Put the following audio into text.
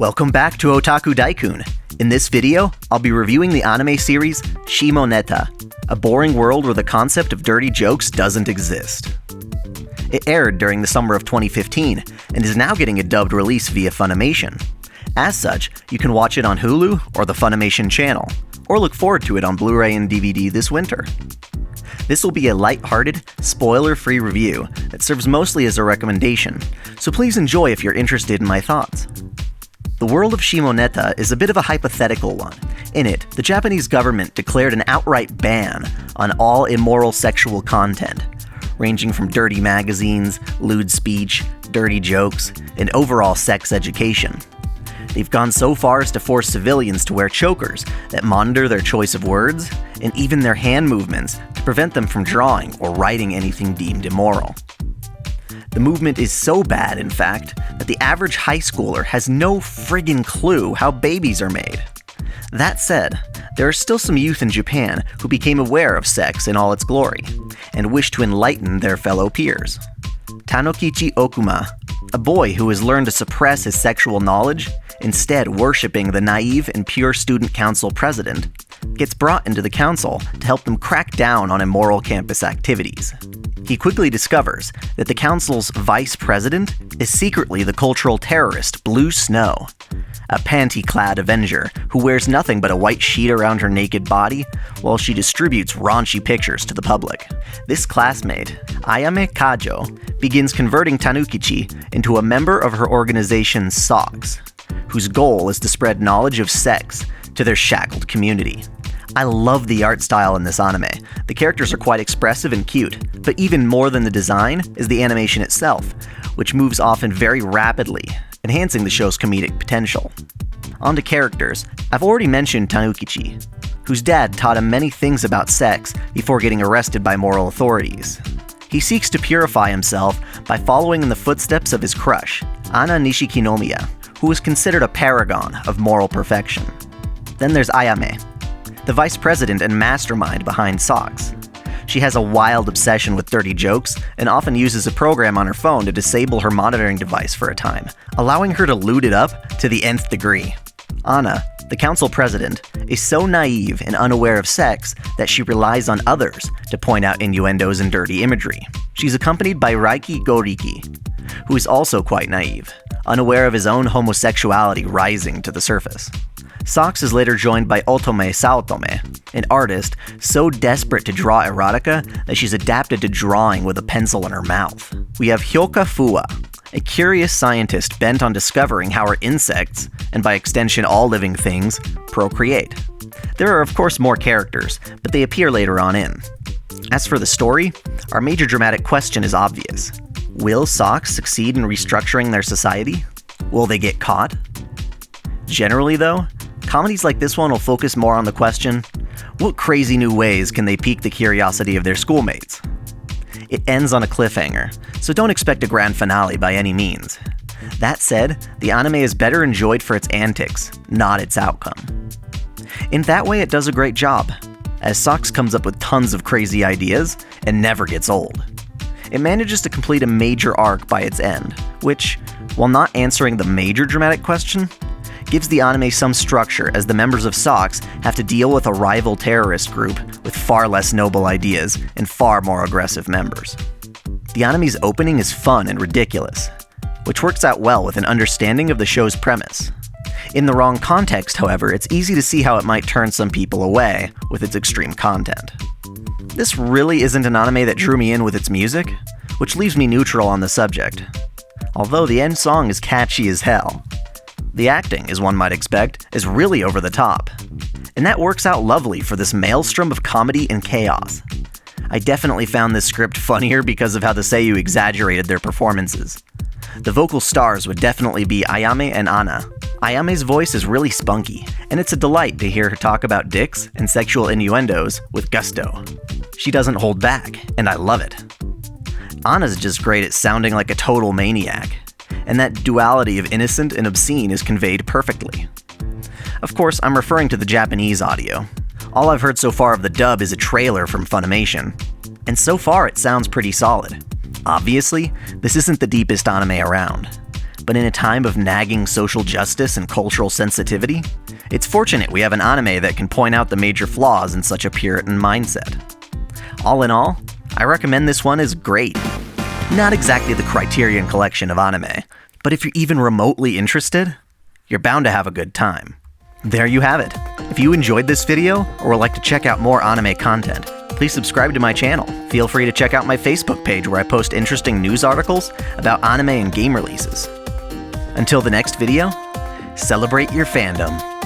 Welcome back to OtakuDaiKun. In this video, I'll be reviewing the anime series Shimoneta, a boring world where the concept of dirty jokes doesn't exist. It aired during the summer of 2015 and is now getting a dubbed release via Funimation. As such, you can watch it on Hulu or the Funimation channel, or look forward to it on Blu-ray and DVD this winter. This will be a light-hearted, spoiler-free review that serves mostly as a recommendation, so please enjoy if you're interested in my thoughts. The world of Shimoneta is a bit of a hypothetical one. In it, the Japanese government declared an outright ban on all immoral sexual content, ranging from dirty magazines, lewd speech, dirty jokes, and overall sex education. They've gone so far as to force civilians to wear chokers that monitor their choice of words, and even their hand movements to prevent them from drawing or writing anything deemed immoral. The movement is so bad, in fact, that the average high schooler has no friggin' clue how babies are made. That said, there are still some youth in Japan who became aware of sex in all its glory, and wish to enlighten their fellow peers. Tanukichi Okuma, a boy who has learned to suppress his sexual knowledge, instead worshipping the naive and pure student council president, gets brought into the council to help them crack down on immoral campus activities. He quickly discovers that the council's vice president is secretly the cultural terrorist Blue Snow, a Panty-clad avenger who wears nothing but a white sheet around her naked body while she distributes raunchy pictures to the public. This classmate, Ayame Kajo, begins converting Tanukichi into a member of her organization SOCS, whose goal is to spread knowledge of sex to their shackled community. I love the art style in this anime. The characters are quite expressive and cute, but even more than the design is the animation itself, which moves often very rapidly, enhancing the show's comedic potential. On to characters. I've already mentioned Tanukichi, whose dad taught him many things about sex before getting arrested by moral authorities. He seeks to purify himself by following in the footsteps of his crush, Ana Nishikinomiya, who is considered a paragon of moral perfection. Then there's Ayame, the vice president and mastermind behind SOCS. She has a wild obsession with dirty jokes and often uses a program on her phone to disable her monitoring device for a time, allowing her to loot it up to the nth degree. Anna, the council president, is so naive and unaware of sex that she relies on others to point out innuendos and dirty imagery. She's accompanied by Raiki Goriki, who is also quite naive, unaware of his own homosexuality rising to the surface. SOCS is later joined by Otome Saotome, an artist so desperate to draw erotica that she's adapted to drawing with a pencil in her mouth. We have Hyoka Fuwa, a curious scientist bent on discovering how our insects, and by extension all living things, procreate. There are of course more characters, but they appear later on in. As for the story, our major dramatic question is obvious. Will SOCS succeed in restructuring their society? Will they get caught? Generally though, comedies like this one will focus more on the question, what crazy new ways can they pique the curiosity of their schoolmates? It ends on a cliffhanger, so don't expect a grand finale by any means. That said, the anime is better enjoyed for its antics, not its outcome. In that way, it does a great job, as SOCS comes up with tons of crazy ideas and never gets old. It manages to complete a major arc by its end, which, while not answering the major dramatic question, gives the anime some structure as the members of SOCS have to deal with a rival terrorist group with far less noble ideas and far more aggressive members. The anime's opening is fun and ridiculous, which works out well with an understanding of the show's premise. In the wrong context, however, it's easy to see how it might turn some people away with its extreme content. This really isn't an anime that drew me in with its music, which leaves me neutral on the subject, although the end song is catchy as hell. The acting, as one might expect, is really over the top, and that works out lovely for this maelstrom of comedy and chaos. I definitely found this script funnier because of how the seiyuu exaggerated their performances. The vocal stars would definitely be Ayame and Ana. Ayame's voice is really spunky, and it's a delight to hear her talk about dicks and sexual innuendos with gusto. She doesn't hold back, and I love it. Ana's just great at sounding like a total maniac, and that duality of innocent and obscene is conveyed perfectly. Of course, I'm referring to the Japanese audio. All I've heard so far of the dub is a trailer from Funimation, and so far it sounds pretty solid. Obviously, this isn't the deepest anime around, but in a time of nagging social justice and cultural sensitivity, it's fortunate we have an anime that can point out the major flaws in such a Puritan mindset. All in all, I recommend this one as great. Not exactly the Criterion collection of anime, but if you're even remotely interested, you're bound to have a good time. There you have it. If you enjoyed this video or would like to check out more anime content, please subscribe to my channel. Feel free to check out my Facebook page where I post interesting news articles about anime and game releases. Until the next video, celebrate your fandom.